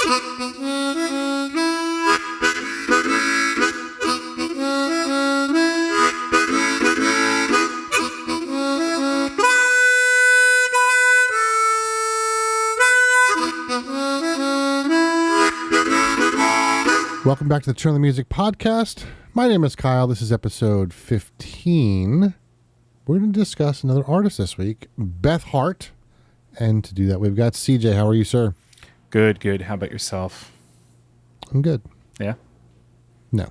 Welcome back to the Turn the Music podcast. My name is Kyle. This is episode 15. We're going to discuss another artist this week, Beth Hart. And to do that, we've got CJ. How are you, sir? Good, good. How about yourself? I'm good. Yeah? No.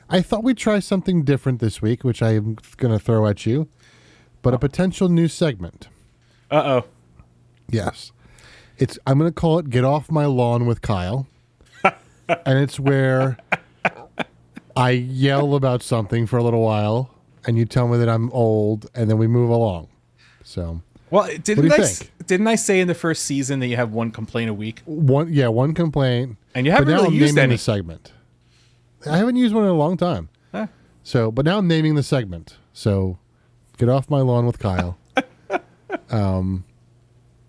I thought we'd try something different this week, which I'm going to throw at you, but a potential new segment. Uh-oh. Yes. I'm going to call it Get Off My Lawn with Kyle. And it's where I yell about something for a little while, and you tell me that I'm old, and then we move along. So, well, didn't I say in the first season that you have one complaint a week? One complaint. And you haven't really used any. The segment. I haven't used one in a long time. Huh. So, but now I'm naming the segment. So, Get Off My Lawn with Kyle.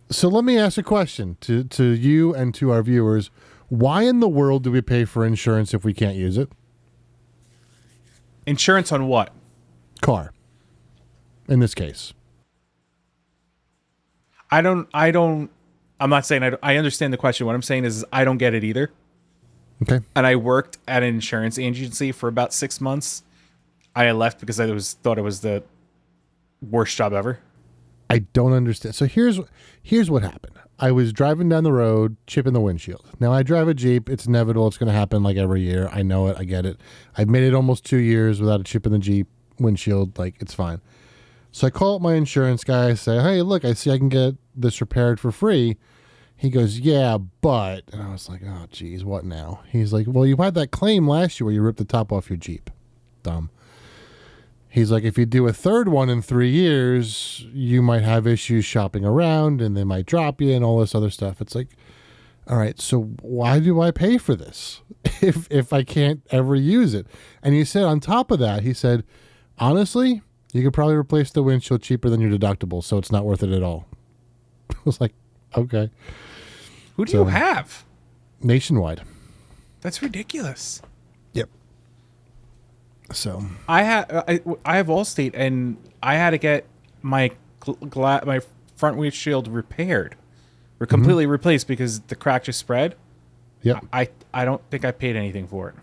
So let me ask a question to you and to our viewers. Why in the world do we pay for insurance if we can't use it? Insurance on what? Car. In this case. I'm not saying I understand the question. What I'm saying is I don't get it either. Okay. And I worked at an insurance agency for about 6 months. I left because I thought it was the worst job ever. I don't understand. So here's what happened. I was driving down the road, chipping the windshield. Now I drive a Jeep. It's inevitable. It's going to happen like every year. I know it. I get it. I've made it almost 2 years without a chip in the Jeep windshield. Like, it's fine. So I call up my insurance guy. I say, hey, look, I see I can get this repaired for free. He goes, yeah, but... And I was like, oh, geez, what now? He's like, well, you had that claim last year where you ripped the top off your Jeep. Dumb. He's like, if you do a third one in 3 years, you might have issues shopping around and they might drop you and all this other stuff. It's like, all right, so why do I pay for this if I can't ever use it? And he said, on top of that, he said, honestly, you could probably replace the windshield cheaper than your deductible, so it's not worth it at all. I was like, okay. Who do you have? Nationwide. That's ridiculous. Yep. So I have Allstate, and I had to get my my front windshield repaired, or completely replaced because the crack just spread. Yep. I don't think I paid anything for it,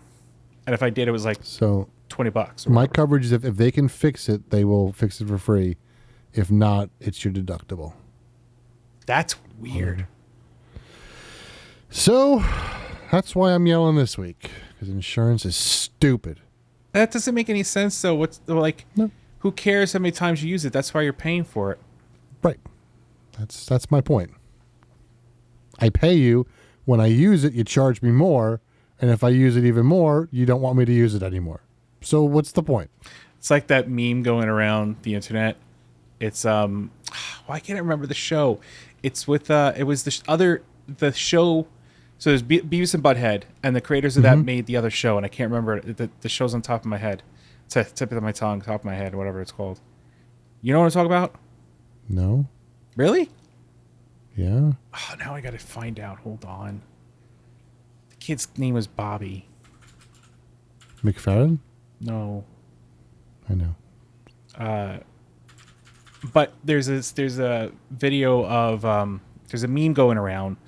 and if I did, it was like $20. My coverage is if they can fix it, they will fix it for free. If not, it's your deductible. That's weird. So that's why I'm yelling this week, because insurance is stupid. That doesn't make any sense, though. No. Who cares how many times you use it? That's why you're paying for it. Right. That's my point. I pay you. When I use it, you charge me more. And if I use it even more, you don't want me to use it anymore. So what's the point? It's like that meme going around the internet. It's, why can't I remember the show? It's with, it was the show. So there's Beavis and Butthead, and the creators of that made the other show, and I can't remember it. The show's on top of my head. It's at the tip of my tongue, top of my head, whatever it's called. You know what I'm talking about? No. Really? Yeah. Oh, now I got to find out. Hold on. The kid's name was Bobby. McFerrin? No. I know. But there's a video of there's a meme going around.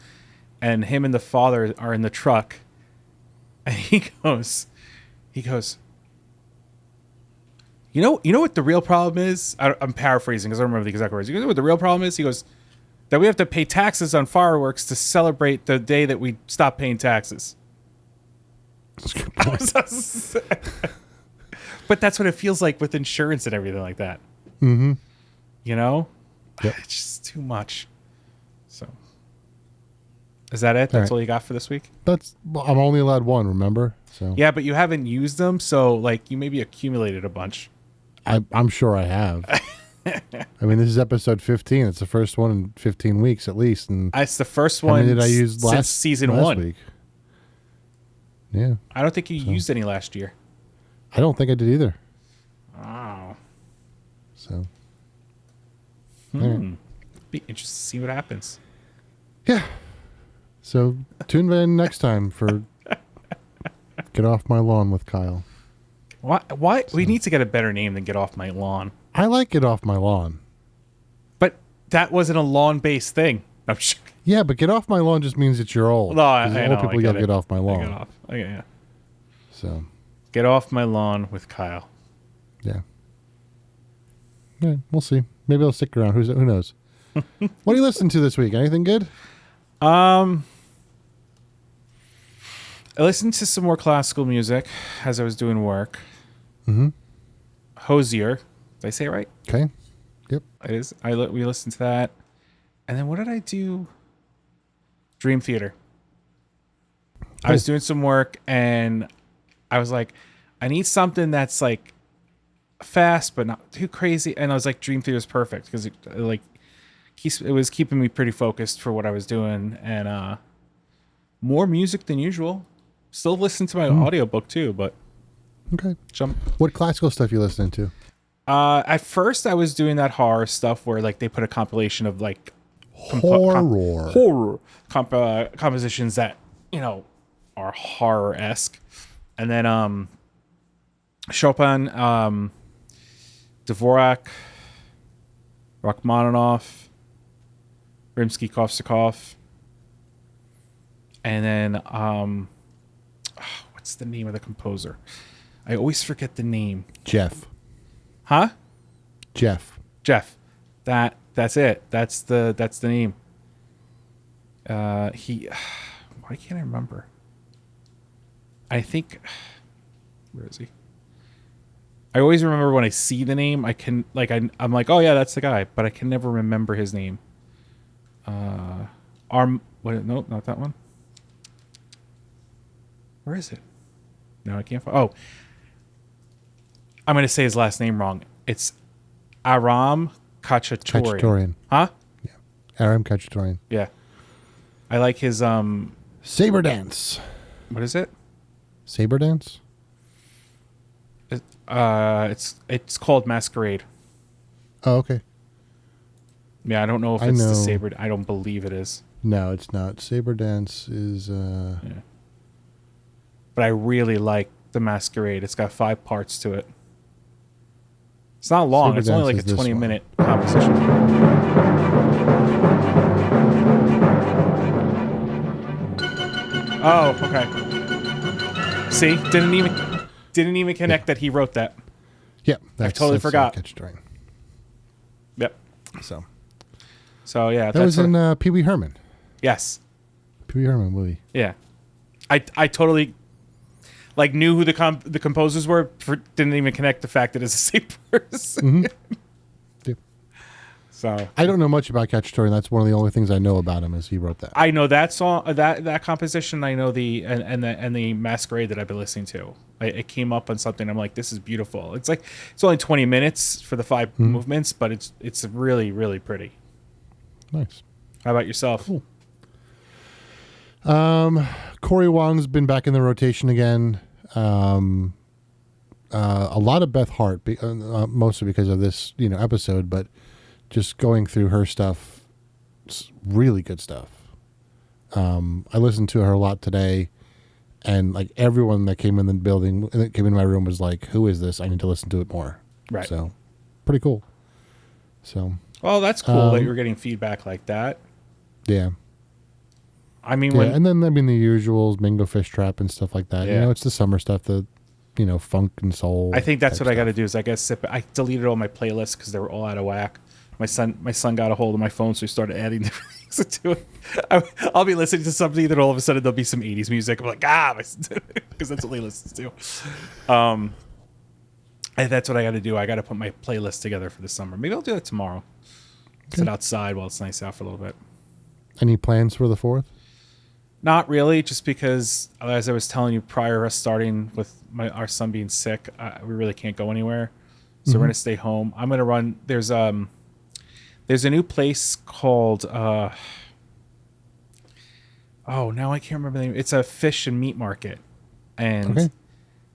And him and the father are in the truck, and he goes, you know what the real problem is? I'm paraphrasing because I don't remember the exact words. You know what the real problem is? He goes, that we have to pay taxes on fireworks to celebrate the day that we stop paying taxes. But that's what it feels like with insurance and everything like that. Mm-hmm. You know? Yep. It's just too much. So... Is that it? That's all you got for this week? I'm only allowed one, remember? So yeah, but you haven't used them, so like you maybe accumulated a bunch. I'm sure I have. I mean, this is episode 15. It's the first one in 15 weeks at least. And it's the first one did I use since season 1. Week? Yeah. I don't think you used any last year. I don't think I did either. Oh. So. Be interested to see what happens. Yeah. So tune in next time for Get Off My Lawn with Kyle. Why? We need to get a better name than Get Off My Lawn. I like Get Off My Lawn. But that wasn't a lawn-based thing. I'm sure. Yeah, but Get Off My Lawn just means that you're old. No, I Old know. people yell Get Off My Lawn. Get off. Okay, yeah. So. Get Off My Lawn with Kyle. Yeah. Yeah, we'll see. Maybe I'll stick around. Who knows? What are you listening to this week? Anything good? I listened to some more classical music as I was doing work. Mm-hmm. Hosier. Did I say it right? Okay. Yep. It is. We listened to that. And then what did I do? Dream Theater. I was doing some work and I was like, I need something that's like fast but not too crazy. And I was like, Dream Theater is perfect because it was keeping me pretty focused for what I was doing, and more music than usual. Still listen to my audiobook too, but okay. jump. What classical stuff you listening to? At first I was doing that horror stuff where like they put a compilation of like horror compositions that, you know, are horror-esque. And then Chopin, Dvorak, Rachmaninoff, Rimsky-Korsakov, and then what's the name of the composer? I always forget the name. Jeff. Huh? Jeff. That's it. That's the name. Why can't I remember? I think, where is he? I always remember when I see the name. I can I'm like, oh yeah, that's the guy, but I can never remember his name. Nope, not that one. Where is it? No, I can't find. Oh, I'm gonna say his last name wrong. It's Aram Khachaturian. Huh? Yeah, Aram Khachaturian. Yeah, I like his Saber Dance. What is it? Saber Dance. It's called Masquerade. Oh, okay. Yeah, I don't know if it's the Saber. I don't believe it is. No, it's not. Saber Dance is. Yeah. But I really like the Masquerade. It's got 5 parts to it. It's not long. Saber it's only like Dance a is 20-minute composition. Oh, okay. See, didn't even connect that he wrote that. Yep, I totally forgot. Khachaturian. Yep. So yeah, that was in Pee Wee Herman. Yes. Pee Wee Herman movie. Yeah, I totally like knew who the composers were. Didn't even connect the fact that it's the same person. Mm-hmm. Yep. So I don't know much about Khachaturian. That's one of the only things I know about him is he wrote that. I know that song, that composition. I know the Masquerade that I've been listening to. It came up on something. I'm like, this is beautiful. It's like it's only 20 minutes for the 5 movements, but it's really, really pretty. Nice. How about yourself? Cool. Corey Wong's been back in the rotation again. A lot of Beth Hart, mostly because of this episode, but just going through her stuff, really good stuff. I listened to her a lot today, and like everyone that came in the building, that came in my room, was like, "Who is this? I need to listen to it more." Right. So, pretty cool. So. Well, that's cool that you're getting feedback like that. Yeah. I mean, yeah, and then the usuals, Mingo Fish Trap and stuff like that. Yeah. It's the summer stuff, the funk and soul. I think that's what I got to do. Is I guess I deleted all my playlists because they were all out of whack. My son got a hold of my phone, so he started adding different things to it. I'll be listening to something that all of a sudden there'll be some 80s music. I'm like, because that's what he listens to. And that's what I got to do. I got to put my playlist together for the summer. Maybe I'll do that tomorrow. Okay. Sit outside while it's nice out for a little bit. Any plans for the 4th? Not really, just because, as I was telling you prior to us starting with our son being sick, we really can't go anywhere. So we're going to stay home. I'm going to run. There's a new place called, now I can't remember the name. It's a fish and meat market. And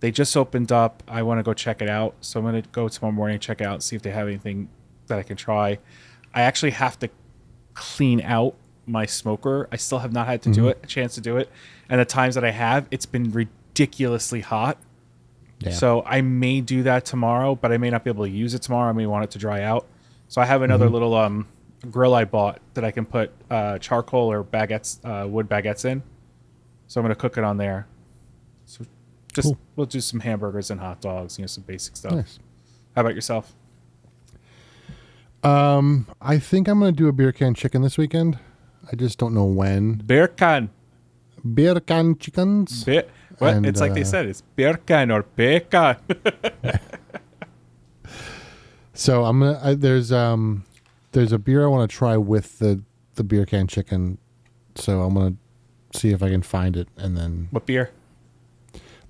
they just opened up. I want to go check it out. So I'm going to go tomorrow morning, check it out, see if they have anything that I can try. I actually have to clean out my smoker. I still have not had to do it, a chance to do it. And the times that I have, it's been ridiculously hot. Yeah. So I may do that tomorrow, but I may not be able to use it tomorrow. I may want it to dry out. So I have another little grill I bought that I can put charcoal or baguettes, wood baguettes in. So I'm going to cook it on there. So just we'll do some hamburgers and hot dogs, some basic stuff. Nice. How about yourself? I think I'm going to do a beer can chicken this weekend. I just don't know when. Beer can. Beer can chickens. What? And, it's like they said. It's beer can or bacon. So I'm gonna. There's a beer I want to try with the beer can chicken. So I'm gonna see if I can find it, and then What beer?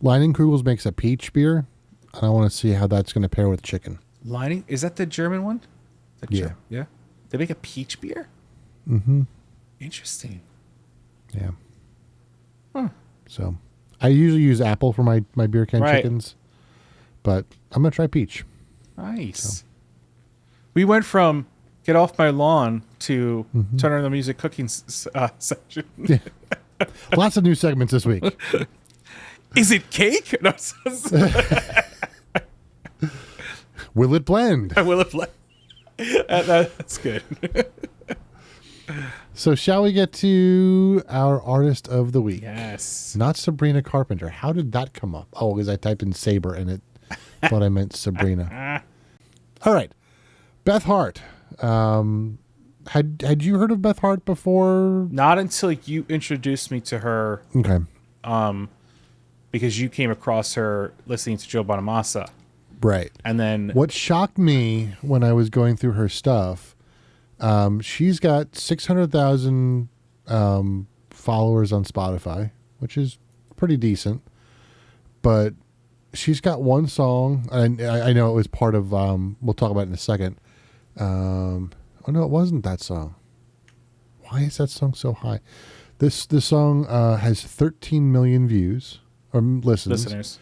Leinenkugel's makes a peach beer, and I want to see how that's going to pair with chicken. Lining? Is that the German one? Yeah. Yeah. They make a peach beer? Mm-hmm. Interesting. Yeah. Huh. So I usually use apple for my beer can Right. chickens, but I'm gonna try peach. Nice. So. We went from get off my lawn to turn on the music cooking section. Yeah. Lots of new segments this week. Is it cake? No. Will it blend? Will it play? That's good. So shall we get to our artist of the week? Yes. Not Sabrina Carpenter. How did that come up? Oh, because I typed in Saber and it thought I meant Sabrina. All right. Beth Hart. Had you heard of Beth Hart before? Not until you introduced me to her, Okay. because you came across her listening to Joe Bonamassa. Right. And then What shocked me when I was going through her stuff, she's got 600,000 followers on Spotify, which is pretty decent. But she's got one song, and I know it was part of, we'll talk about it in a second. Oh, no, it wasn't that song. Why is that song so high? This song has 13 million views, or listeners.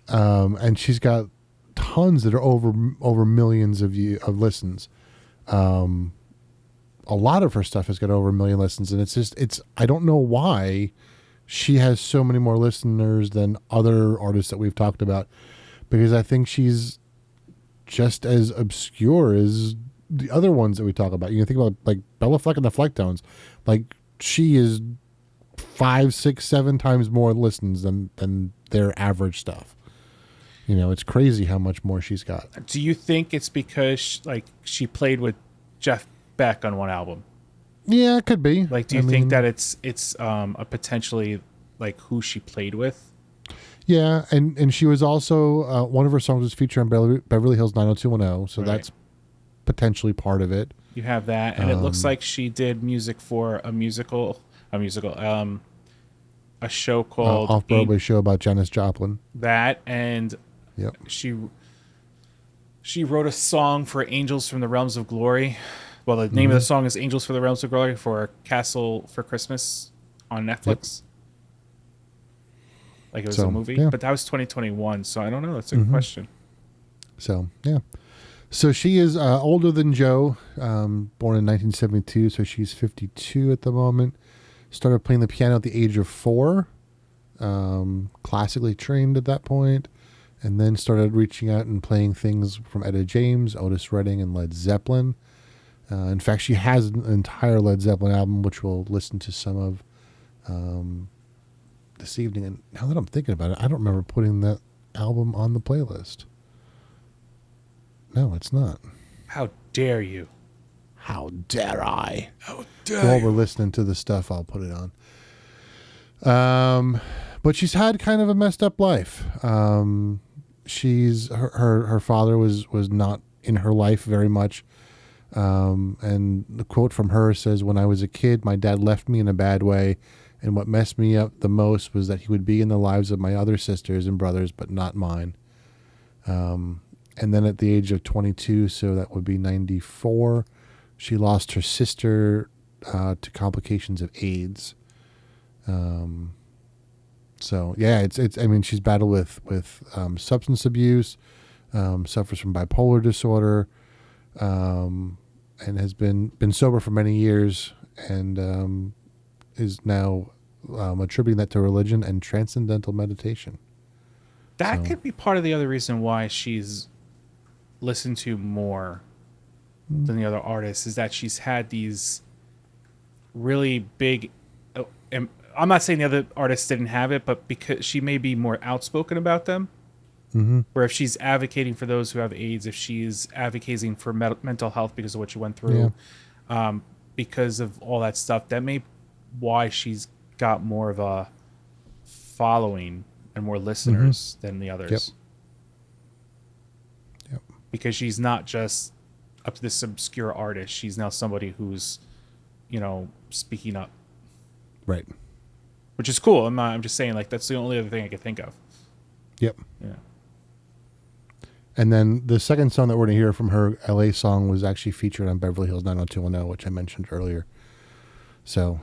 And she's got tons that are over millions of listens. A lot of her stuff has got over a million listens, and it's I don't know why she has so many more listeners than other artists that we've talked about, because I think she's just as obscure as the other ones that we talk about. You think about like Bella Fleck and the Flecktones, like she is 5, 6, 7 times more listens than their average stuff. It's crazy how much more she's got. do you think it's because she played with Jeff Beck on one album? Yeah, it could be. Do you think that it's a potentially who she played with? Yeah, and she was also one of her songs was featured on Beverly Hills 90210, so that's potentially part of it. You have that, and it looks like she did music for a show called Off-Broadway show about Janis Joplin. That, and Yep. she wrote a song for Angels from the Realms of Glory. Well, the name of the song is Angels for the Realms of Glory for Castle for Christmas on Netflix. It was a movie, yeah. but that was 2021, so I don't know. That's a good question. So, yeah. So she is older than Joe, born in 1972, so she's 52 at the moment. Started playing the piano at the age of 4, classically trained at that point, and then started reaching out and playing things from Etta James, Otis Redding, and Led Zepplin. In fact, she has an entire Led Zeppelin album, which we'll listen to some of this evening. And now that I'm thinking about it, I don't remember putting that album on the playlist. No, it's not. How dare you? How dare I? How dare While we're listening to the stuff, I'll put it on. But she's had kind of a messed up life. Her father was not in her life very much. And the quote from her says, "When I was a kid, my dad left me in a bad way. And what messed me up the most was that he would be in the lives of my other sisters and brothers, but not mine." And then at the age of 22, so that would be 94, she lost her sister to complications of AIDS. So yeah, it's. I mean, she's battled with substance abuse, suffers from bipolar disorder, and has been sober for many years. and is now attributing that to religion and transcendental meditation. That could be part of the other reason why she's listened to more than the other artists, is that she's had these really big, and I'm not saying the other artists didn't have it, but because she may be more outspoken about them. Mm-hmm. Where if she's advocating for those who have AIDS, if she's advocating for mental health because of what she went through, because of all that stuff, that may why she's got more of a following and more listeners than the others. Yep. Because she's not just up to this obscure artist. She's now somebody who's, speaking up. Right. Which is cool. I'm just saying, like, that's the only other thing I could think of. Yep. Yeah. And then the second song that we're going to hear from her, LA song, was actually featured on Beverly Hills 90210, which I mentioned earlier. So,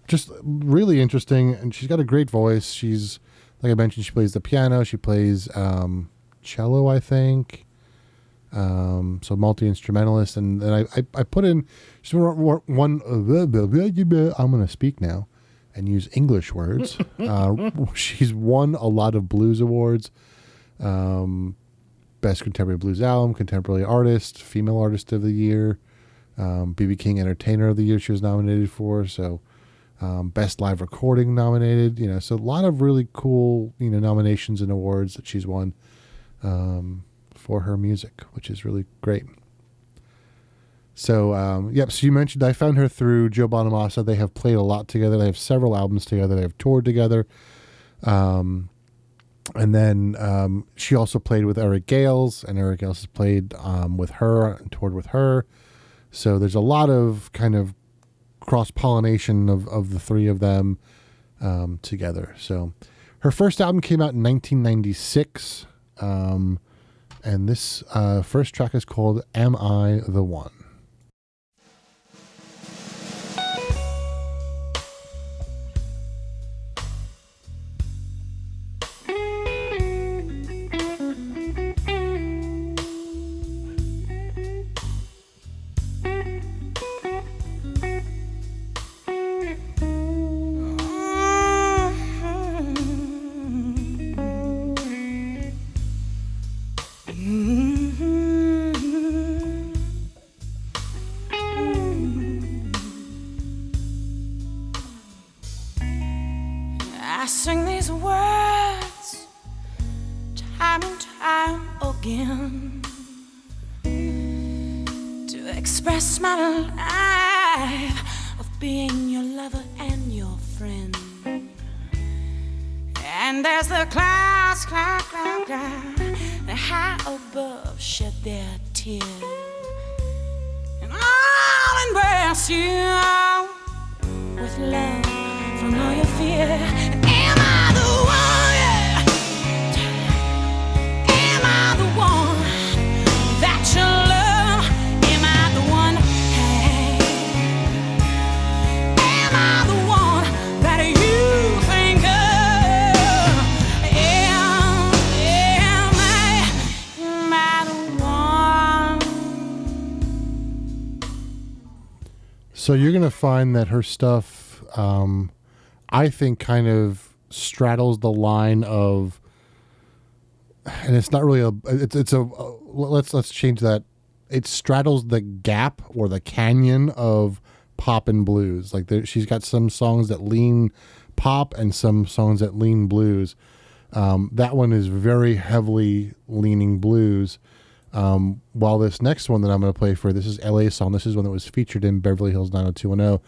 just really interesting. And she's got a great voice. She's, like I mentioned, she plays the piano. She plays cello, I think. So multi-instrumentalist. And then I put in she's one, I'm going to speak now and use English words. She's won a lot of blues awards. Best Contemporary Blues Album, Contemporary Artist, Female Artist of the Year, B.B. King Entertainer of the Year she was nominated for, so Best Live Recording nominated, so a lot of really cool, nominations and awards that she's won for her music, which is really great. So, so you mentioned I found her through Joe Bonamassa. They have played a lot together. They have several albums together. They have toured together. And then she also played with Eric Gales, and Eric Gales has played with her and toured with her. So there's a lot of kind of cross-pollination of the three of them together. So her first album came out in 1996, and this first track is called Am I the One? I sing these words time and time again to express my life of being your lover and your friend. And as the clouds, cloud, the high above shed their tears, and I'll embrace you with love from all your fear. Am I the one? Yeah. Am I the one that you love? Am I the one? Hey. Am I the one that you think of? Am I the one? So you're going to find that her stuff, I think, kind of straddles the line of, and it's not really let's change that. It straddles the gap or the canyon of pop and blues. Like she's got some songs that lean pop and some songs that lean blues. That one is very heavily leaning blues. While this next one that I'm going to play for, this is LA song. This is one that was featured in Beverly Hills 90210.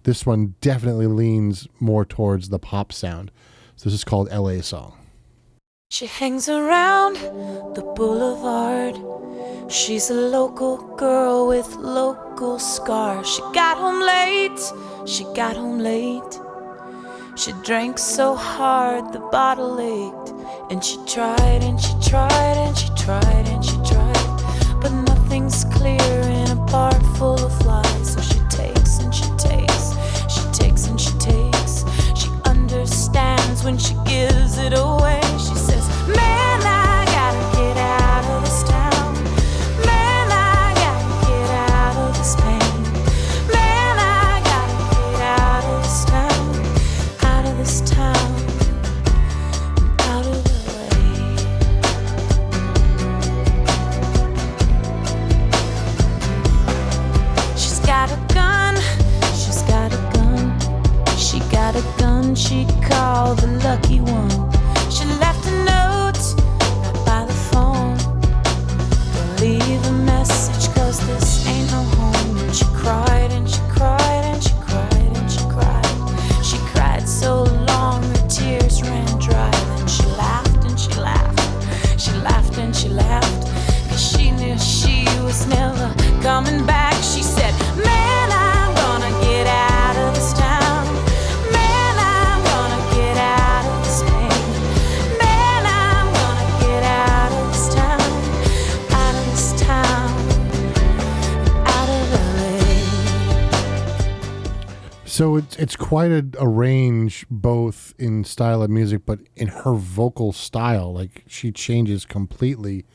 This one definitely leans more towards the pop sound. So this is called LA song. She hangs around the boulevard. She's a local girl with local scars. She got home late. She drank so hard the bottle ached. And she tried and she tried and she tried and she tried. But nothing's clear in a bar full of lies. So she takes and she takes. She takes and she takes. She understands when she gives it away. She says, man, I gotta get out of this town. Man, I gotta get out of this pain. Man, someone she called the lucky one. She left a note right by the phone. Don't leave a message, 'cause this ain't no home. And she cried and she cried and she cried and she cried. She cried so long her tears ran dry. Then she laughed and she laughed. She laughed and she laughed, 'cause she knew she was never coming back. She said, man, I'm gonna get out of this town. Man, I'm gonna get out of this pain. Man, I'm gonna get out of this town. Out of this town. Out of LA. So it's quite a range, both in style of music, but in her vocal style. Like, she changes completely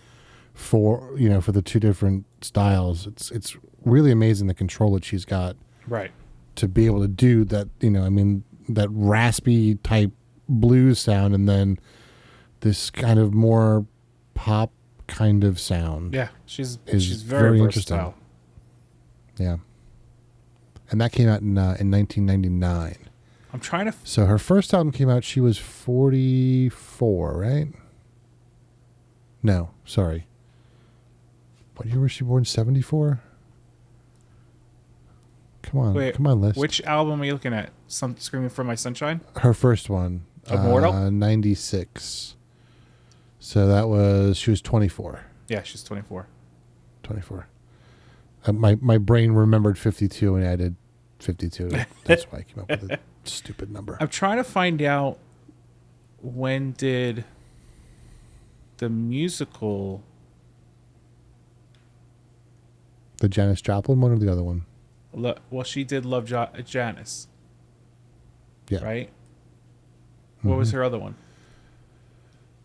for the two different styles. It's really amazing the control that she's got, Right. to be able to do that. That raspy type blues sound, and then this kind of more pop kind of sound. Yeah, she's Is very interesting. versatile. Yeah. And that came out in 1999. I'm trying to. So her first album came out, she was 44, right? No, sorry. What year was she born? 74? Come on, Wait, come on, list. Which album are you looking at? Some Screaming for My Sunshine? Her first one. Immortal? 96. So she was 24. Yeah, she's 24. 24. My brain remembered 52 and added 52. That's why I came up with a stupid number. I'm trying to find out, when did the musical... The Janis Joplin one or the other one? Well, she did Love Janis, Yeah. right? What was her other one?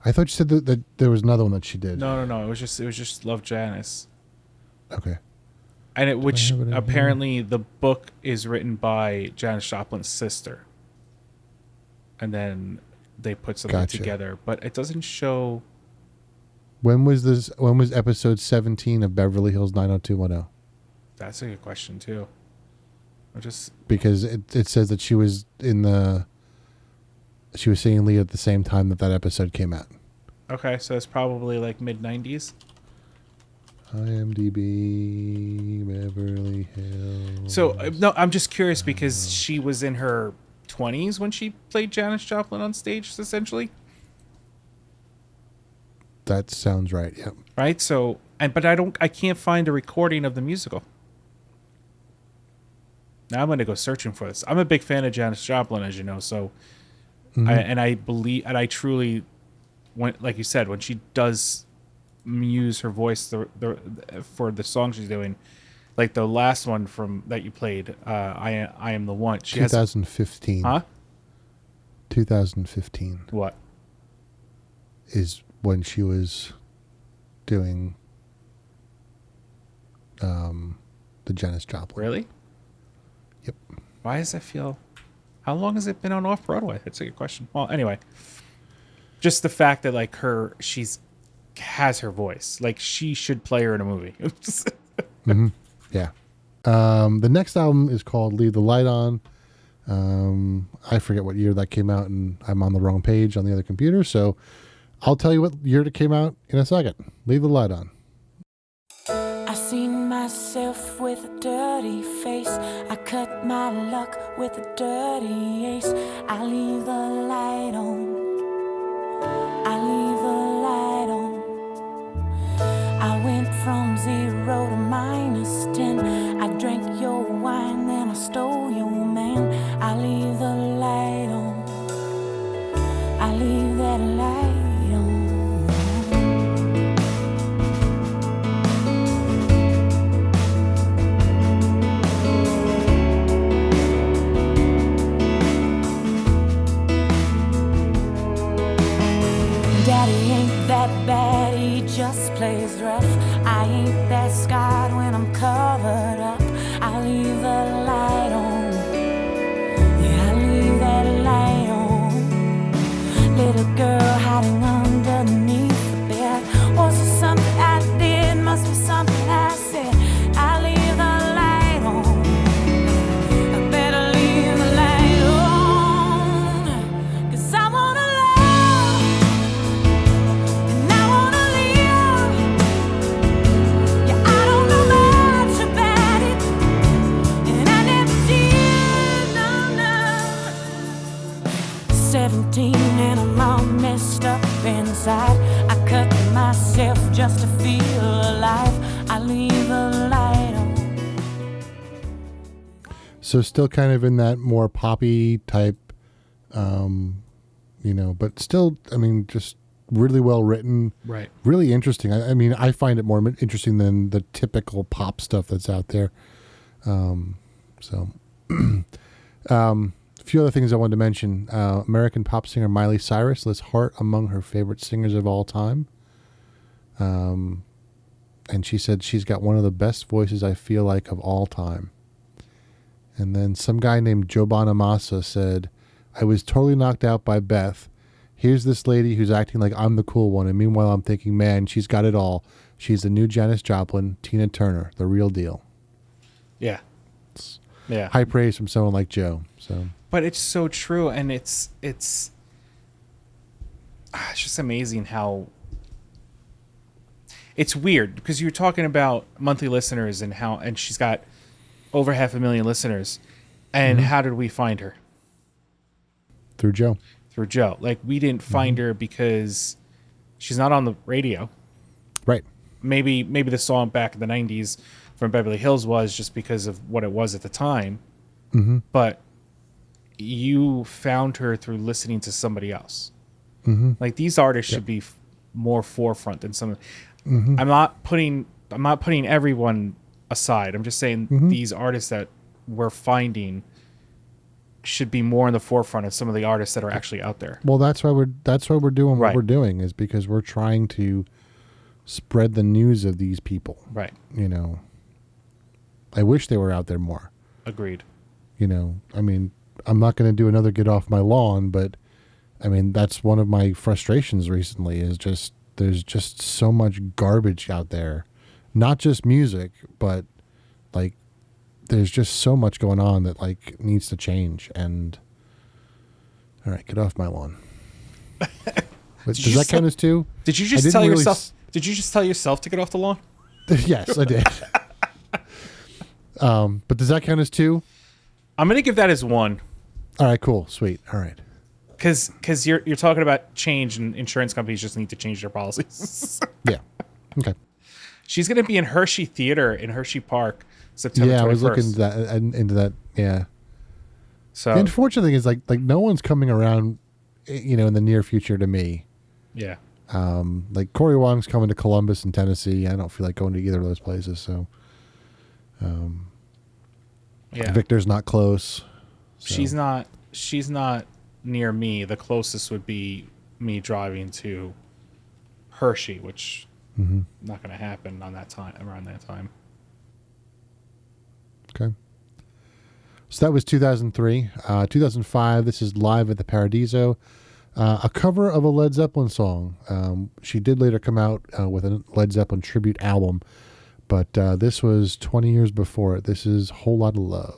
I thought you said that there was another one that she did. No. It was just Love Janis. Okay. And which have it in apparently the book is written by Janis Joplin's sister. And then they put something Gotcha. together, but it doesn't show. When was episode 17 of Beverly Hills 90210? That's a good question too. Because it says that she was singing lead at the same time that episode came out. Okay, so it's probably like mid-90s. IMDb Beverly Hills. So no, I'm just curious because she was in her 20s when she played Janis Joplin on stage, essentially. That sounds right. Yep. Right. So, but I can't find a recording of the musical. Now I'm going to go searching for this. I'm a big fan of Janis Joplin, as you know. So, I believe, and I truly, like you said, when she does use her voice for the song she's doing, like the last one that you played, I Am the One. She 2015. Huh? 2015 What? is when she was doing the Janis Joplin. Really? Yep. Why does that feel? How long has it been on off Broadway? That's a good question. Well, anyway, just the fact that like she's has her voice, like she should play her in a movie. Yeah. The next album is called Leave the Light On. I forget what year that came out, and I'm on the wrong page on the other computer, so I'll tell you what year it came out in a second. Leave the Light On. I seen myself with a dirty face. I cut my luck with a dirty ace. I leave the light on. I leave the light on. I went from 0 to -10. I drank your wine, then I stole your man. I leave the light on. I leave that light on. Daddy ain't that bad, he just plays rough. I ain't that scarred when I'm covered up. I leave the light on. Yeah, I leave that light on. Little girl hiding underneath the bed. Was it something I did? Must be something I said. I leave the light on. I better leave the light on. 17 and I'm all messed up inside. I cut myself just to feel alive. I leave a light on. So still kind of in that more poppy type, but still, I mean, just really well written. Right. Really interesting. I mean, I find it more interesting than the typical pop stuff that's out there. A few other things I wanted to mention. American pop singer Miley Cyrus lists Hart among her favorite singers of all time. And she said she's got one of the best voices I feel like of all time. And then some guy named Joe Bonamassa said, I was totally knocked out by Beth. Here's this lady who's acting like I'm the cool one. And meanwhile, I'm thinking, man, she's got it all. She's the new Janis Joplin, Tina Turner, the real deal. Yeah. Yeah. High praise from someone like Joe. So, but it's so true, and it's just amazing how it's weird, because you're talking about monthly listeners and she's got over 500,000 listeners, and how did we find her? Through Joe. Through Joe. Like, we didn't find her because she's not on the radio. Right. Maybe the song back in the 90s from Beverly Hills was just because of what it was at the time. Mm-hmm. But you found her through listening to somebody else. Mm-hmm. Like, these artists should be more forefront than some. Mm-hmm. I'm not putting everyone aside. I'm just saying these artists that we're finding should be more in the forefront of some of the artists that are actually out there. Well, that's why we're doing what Right. we're doing, is because we're trying to spread the news of these people. Right. I wish they were out there more. Agreed. I mean, I'm not going to do another Get Off My Lawn, but I mean, that's one of my frustrations recently, is just there's just so much garbage out there. Not just music, but like there's just so much going on that like needs to change. And all right, get off my lawn. Does that count as two? Did you just tell yourself? Did you just tell yourself to get off the lawn? Yes, I did. But does that count as two? I'm gonna give that as one. All right, cool, sweet. All right. Because you're talking about change, and insurance companies just need to change their policies. Yeah. Okay. She's gonna be in Hershey Theater in Hershey Park, September 21st. Yeah, I was looking into that. Yeah. So the unfortunate thing is like no one's coming around, in the near future to me. yeah. Like Corey Wong's coming to Columbus and Tennessee. I don't feel like going to either of those places. So, Yeah. Victor's not close. So. She's not near me. The closest would be me driving to Hershey, which not going to happen around that time. Okay. So that was 2003. 2005, this is Live at the Paradiso. A cover of a Led Zeppelin song. She did later come out with a Led Zeppelin tribute album, but this was 20 years before it. This is Whole Lotta Love.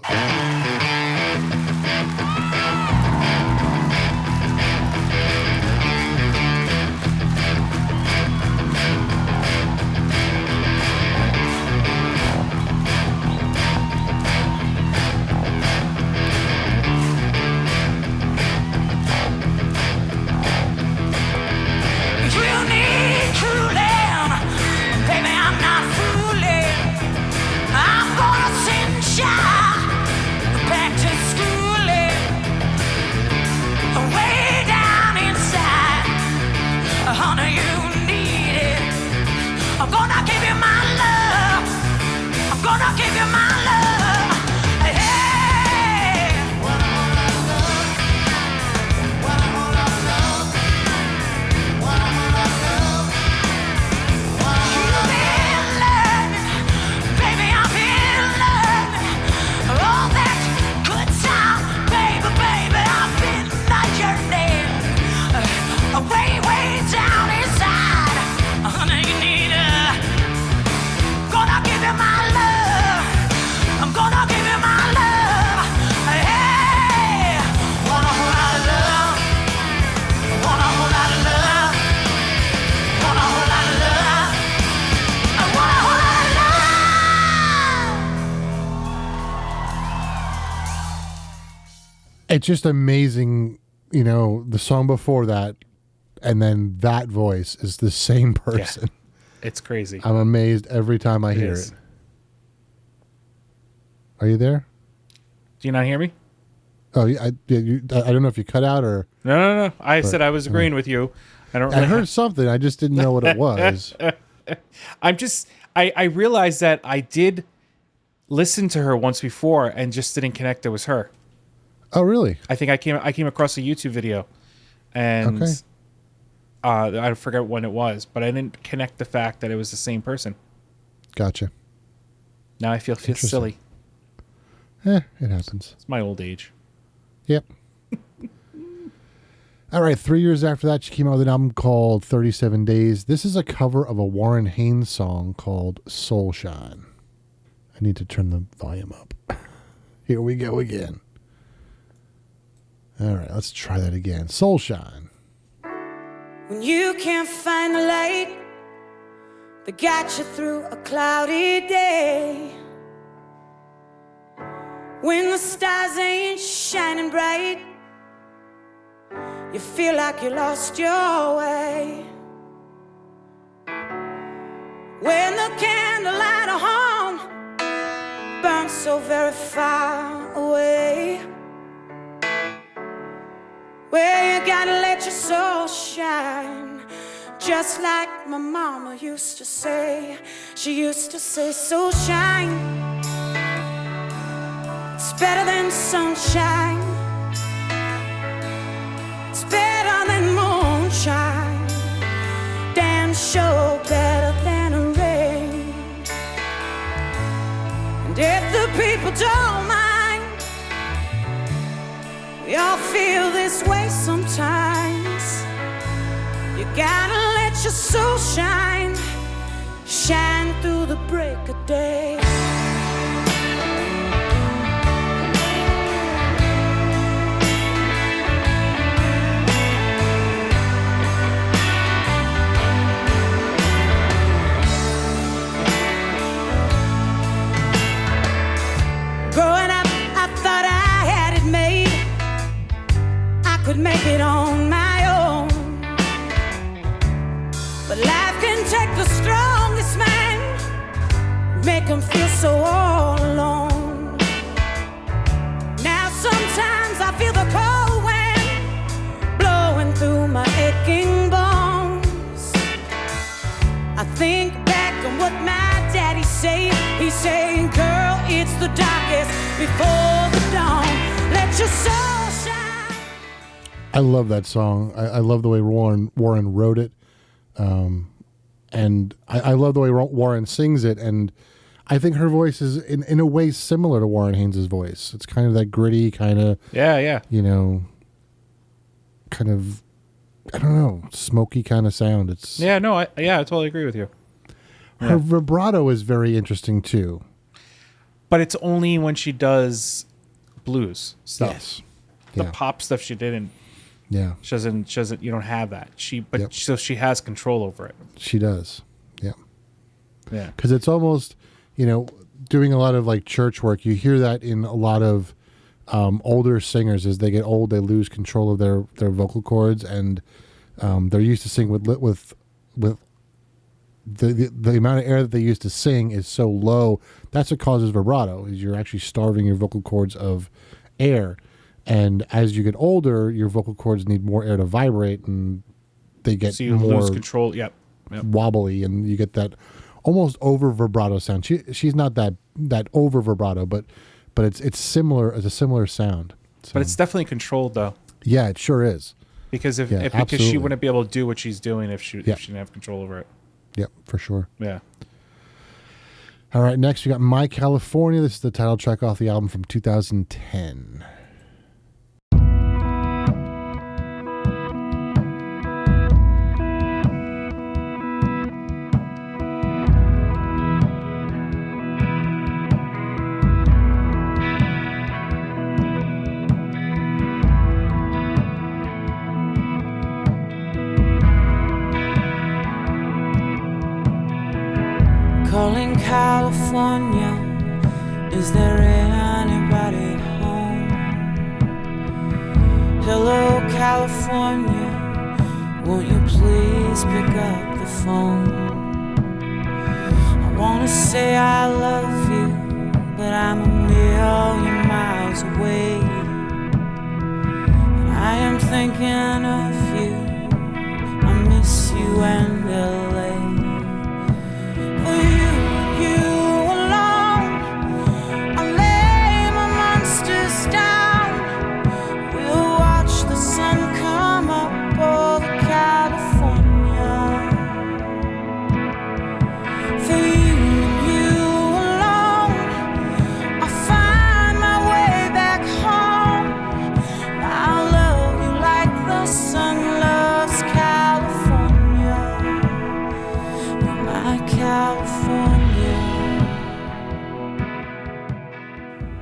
It's just amazing the song before that, and then that voice is the same person. Yeah. It's crazy. I'm amazed every time I hear it. Are you there? Do you not hear me? Oh, I don't know if you cut out or... No. I said I was agreeing with you. I heard something. I just didn't know what it was. I realized that I did listen to her once before and just didn't connect it was her. Oh, really? I think I came across a YouTube video, and I forget when it was, but I didn't connect the fact that it was the same person. Gotcha. Now I feel silly. It happens. It's my old age. Yep. All right, 3 years after that, she came out with an album called 37 Days. This is a cover of a Warren Haynes song called Soul Shine. I need to turn the volume up. Here we go again. All right, let's try that again. Soul Shine. When you can't find the light that got you through a cloudy day, when the stars ain't shining bright, you feel like you lost your way. When the candlelight of home burns so very far away, where you gotta let your soul shine, just like my mama used to say. She used to say, soul shine, it's better than sunshine, it's better than moonshine, damn sure better than a rain. And if the people don't mind, we all feel this way sometimes. You gotta let your soul shine, shine through the break of day. Growing up, I thought I had it made, I could make it on my own. But life can take the strongest man, make him feel so all alone. Now sometimes I feel the cold wind blowing through my aching bones. I think back on what my daddy said. He's saying, girl, it's the darkest before the dawn. Let your soul shine. I love that song. I love the way Warren wrote it. And I love the way Warren sings it. And I think her voice is in a way similar to Warren Haynes' voice. It's kind of that gritty kind of, kind of, I don't know, smoky kind of sound. It's I totally agree with you. Her vibrato is very interesting too. But it's only when she does blues stuff. Yes. The pop stuff she didn't. Yeah. She doesn't, you don't have that. So she has control over it. She does. Yeah. Yeah. Because it's almost, doing a lot of like church work. You hear that in a lot of older singers. As they get old, they lose control of their vocal cords, and they're used to sing with the amount of air that they used to sing is so low. That's what causes vibrato. Is you're actually starving your vocal cords of air. And as you get older, your vocal cords need more air to vibrate, and they get so you more lose control. Yep. Wobbly, and you get that almost over vibrato sound. She's not that over vibrato, but it's similar as a similar sound. So, but it's definitely controlled though. Yeah, it sure is. Because because she wouldn't be able to do what she's doing if she didn't have control over it. Yep, for sure. Yeah. All right, next we got My California. This is the title track off the album from 2010. Calling California, is there anybody home? Hello California, won't you please pick up the phone? I wanna say I love you, but I'm a million miles away. And I am thinking of you, I miss you and LA. For you alone, I lay my monsters down. We'll watch the sun come up over California. For you alone, I find my way back home. I'll love you like the sun loves California. You're my California.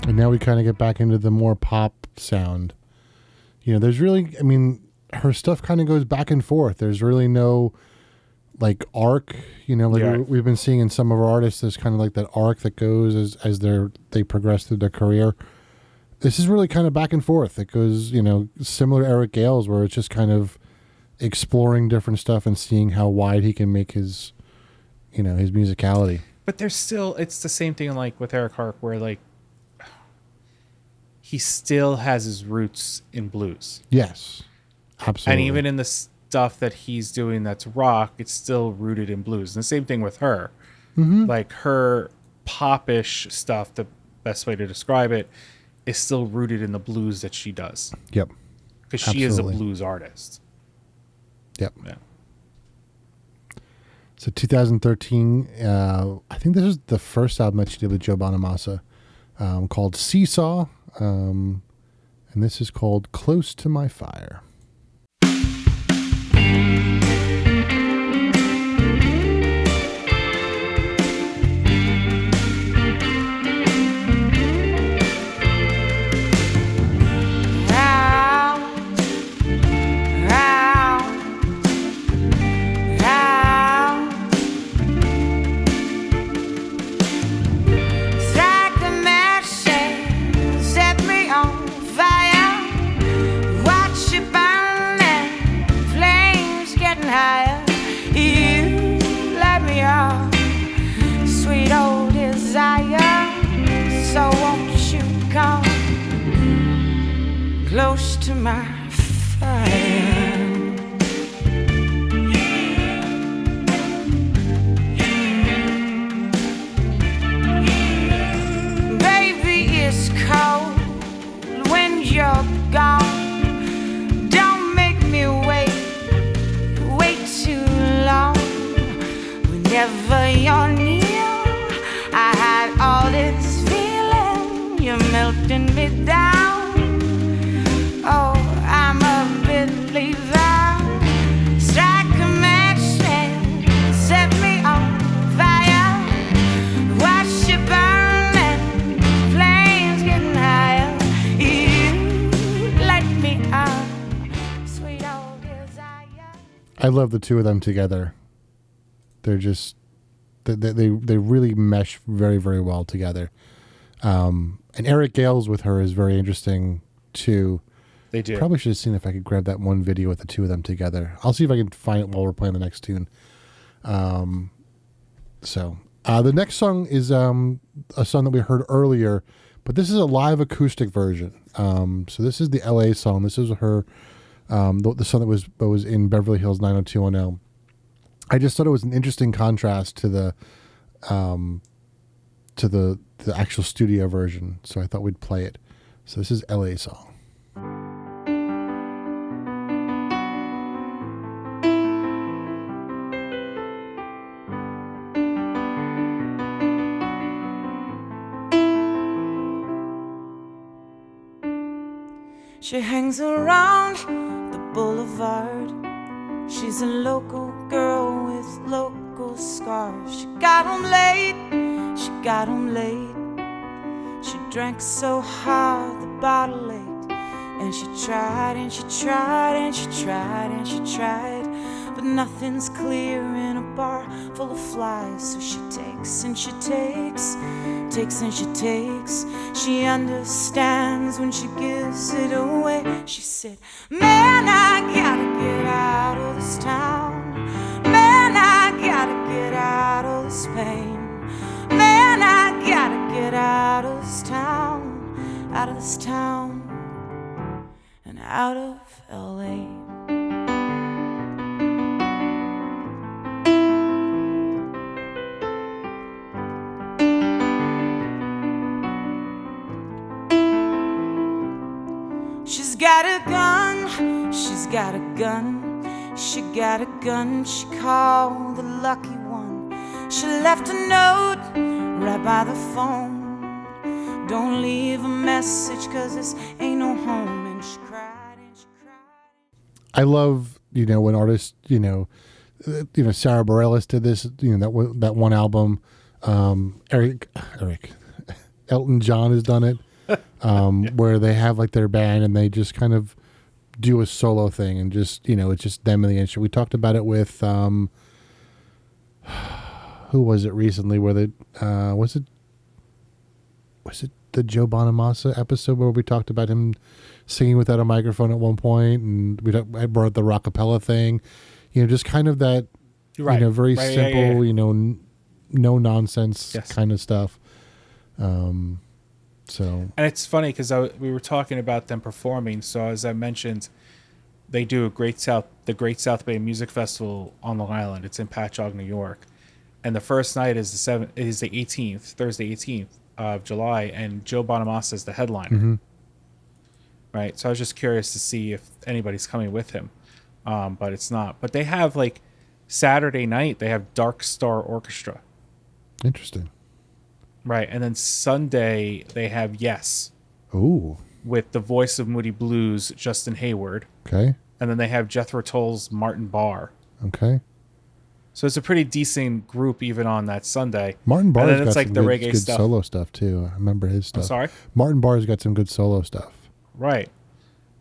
And now we kind of get back into the more pop sound. You know, there's really, I mean, her stuff kind of goes back and forth. There's really no like arc, you know, like Yeah. we've been seeing in some of our artists. There's kind of like that arc that goes as they progress through their career. This is really kind of back and forth. It goes, you know, similar to Eric Gale's, where it's just kind of exploring different stuff and seeing how wide he can make his, you know, his musicality. But there's still, it's the same thing like with Eric Hart, where like he still has his roots in blues. Yes, absolutely. And even in the stuff that he's doing that's rock, it's still rooted in blues. And the same thing with her. Mm-hmm. Like her popish stuff, the best way to describe it, is still rooted in the blues that she does. Yep. Because she is a Absolutely. blues artist. Yep. Yeah. So 2013, I think this is the first album that she did with Joe Bonamassa, called Seesaw, and this is called Close to My Fire. Close to my fire. Baby, it's cold when you're gone. Don't make me wait too long. Whenever you're near, I had all this feeling. You're melting me down. Oh, I'm a believer. Strike a match and set me on fire. Watch it burn and flames getting higher. You light me up, sweet old desire. I love the two of them together. They're just they really mesh very, very well together. And Eric Gale's with her is very interesting too. They do. Probably should have seen if I could grab that one video with the two of them together. I'll see if I can find it while we're playing the next tune. So the next song is a song that we heard earlier, but this is a live acoustic version. So this is the LA song. This is her the song that was in Beverly Hills 90210. I just thought it was an interesting contrast to the actual studio version, so I thought we'd play it. So this is LA song. She hangs around the boulevard. She's a local girl with local scars. She got home late, she got home late. She drank so hard the bottle ached. And she tried and she tried and she tried and she tried. but nothing's clear in a bar full of flies. So she takes and she takes, takes and she takes. She understands when she gives it away. She said, man, I gotta get out of this town. Man, I gotta get out of this pain. Man, I gotta get out of this town, out of this town, and out of LA. She's got a gun, she's got a gun, she got a gun, she called the lucky one. She left a note right by the phone. Don't leave a message, 'cause this ain't no home. And she cried and she cried. I love, when artists, Sarah Bareilles did this, that one album. Elton John has done it. Where they have like their band and they just kind of do a solo thing and just, it's just them and the instrument. We talked about it with, who was it recently where they, was it the Joe Bonamassa episode where we talked about him singing without a microphone at one point, and I brought up the rockapella thing, just kind of that, very simple, no nonsense kind of stuff. So, and it's funny because we were talking about them performing. So as I mentioned, they do the Great South Bay Music Festival on Long Island. It's in Patchogue, New York, and the first night is the 18th, Thursday 18th of July, and Joe Bonamassa is the headliner. mm-hmm. Right. So I was just curious to see if anybody's coming with him, but it's not. But they have like Saturday night they have Dark Star Orchestra. Interesting. Right, and then Sunday they have Yes. Ooh. With the voice of Moody Blues, Justin Hayward. Okay. And then they have Jethro Tull's Martin Barr. Okay. So it's a pretty decent group even on that Sunday. Martin Barr's got got like some the good, reggae good stuff. solo stuff too. I remember his stuff. I'm sorry? Martin Barr's got some good solo stuff. Right.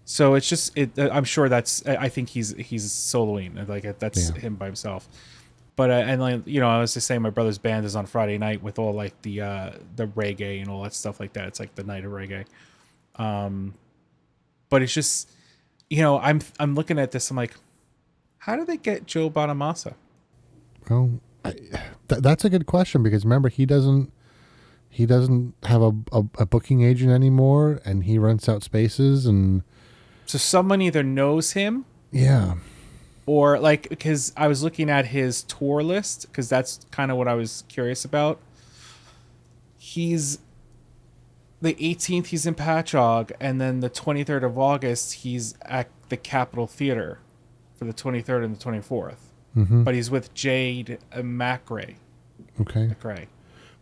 So it's just I'm sure I think he's soloing, like that's him by himself. But and like I was just saying, my brother's band is on Friday night with all like the reggae and all that stuff like that. It's like the night of reggae. But it's just I'm looking at this. I'm like, how do they get Joe Bonamassa? Well, that's a good question because remember he doesn't have a booking agent anymore, and he rents out spaces, and so someone either knows him, or like, because I was looking at his tour list, because that's kind of what I was curious about. He's the 18th, he's in Patchogue, and then the 23rd of August, he's at the Capitol Theater for the 23rd and the 24th. Mm-hmm. But he's with Jade McRae. Okay. McRae.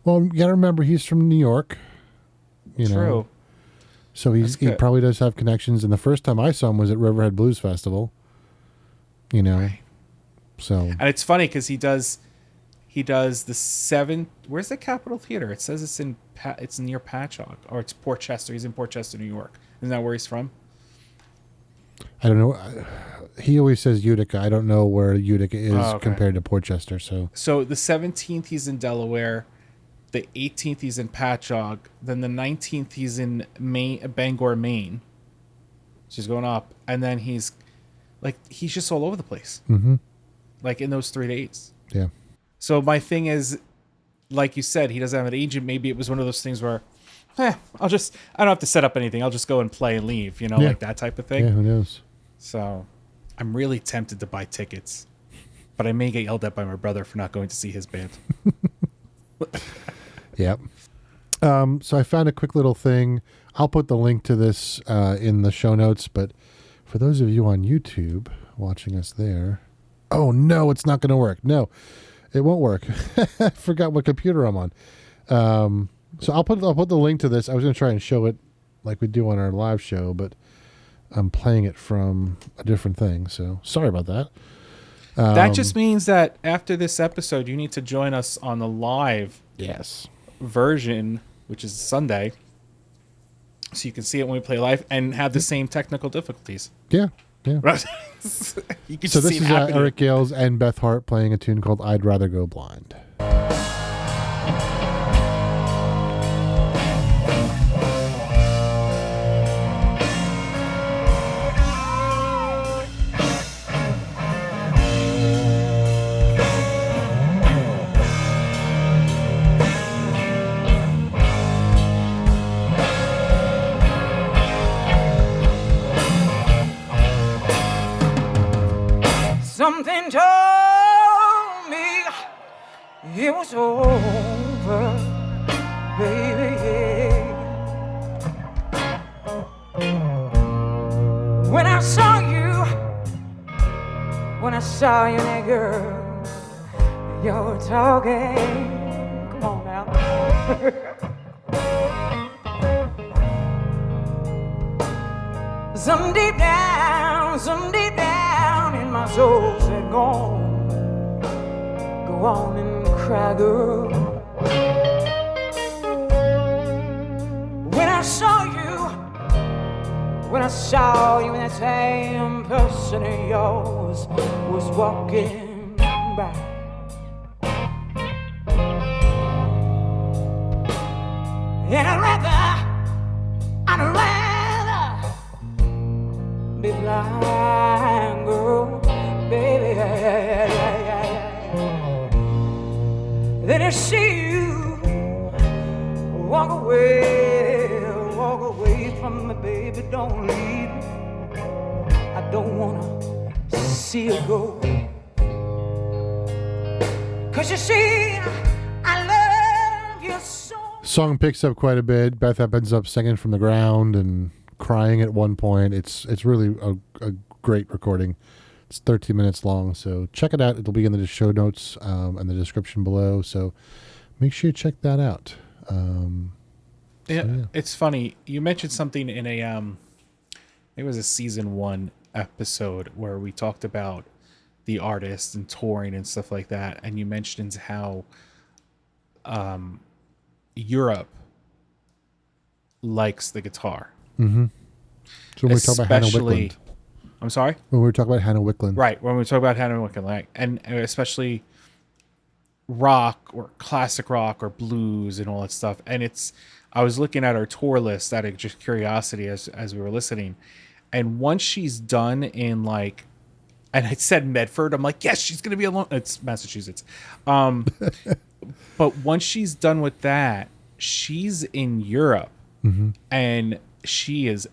Well, you got to remember he's from New York. True. So he probably does have connections. And the first time I saw him was at Riverhead Blues Festival. Right. So. And it's funny because he does the 7th. Where's the Capitol Theater? It says it's near Patchogue, or it's Port Chester. He's in Port Chester, New York. Isn't that where he's from? I don't know. He always says Utica. I don't know where Utica is compared to Port Chester. So the 17th he's in Delaware, the 18th he's in Patchogue, then the 19th he's in Bangor, Maine. So he's going up, and then he's just all over the place. Mm-hmm. Like in those 3 days. Yeah. So my thing is, like you said, he doesn't have an agent. Maybe it was one of those things where, I don't have to set up anything. I'll just go and play and leave, like that type of thing. Yeah, who knows? So I'm really tempted to buy tickets, but I may get yelled at by my brother for not going to see his band. Yep. So I found a quick little thing. I'll put the link to this in the show notes, but for those of you on YouTube watching us there, oh no, it's not going to work. No, it won't work. I forgot what computer I'm on. So I'll put the link to this. I was going to try and show it like we do on our live show, but I'm playing it from a different thing. So sorry about that. That just means that after this episode, you need to join us on the live version, which is Sunday, so you can see it when we play live and have the same technical difficulties. Yeah. Yeah. You can So see this it is happening. Eric Gales and Beth Hart playing a tune called "I'd Rather Go Blind." Something told me it was over, baby. When I saw you, that girl, you were talking. Come on now. Some deep down in my soul said, go on and cry, girl. When I saw you, and that same person of yours was walking by. And I'd rather be blind, girl, baby, than to see you walk away from me, baby. Don't leave me. I don't wanna see you go. 'Cause you see, I love you so. Song picks up quite a bit. Beth ends up singing from the ground and crying at one point. It's really a great recording. It's 13 minutes long, so check it out. It'll be in the show notes and the description below, so make sure you check that out. Yeah, it's funny. You mentioned something in it was a season 1 episode where we talked about the artist and touring and stuff like that, and you mentioned how Europe likes the guitar. Mm-hmm. So when we talk about Hannah Wickland. I'm sorry? When we were talking about Hannah Wickland. Right, when we talk about Hannah Wickland, like, and especially rock or classic rock or blues and all that stuff. And I was looking at our tour list out of just curiosity as we were listening. And once she's done in like, and it said Medford, I'm like, yes, she's going to be alone. It's Massachusetts. But once she's done with that, she's in Europe, and she is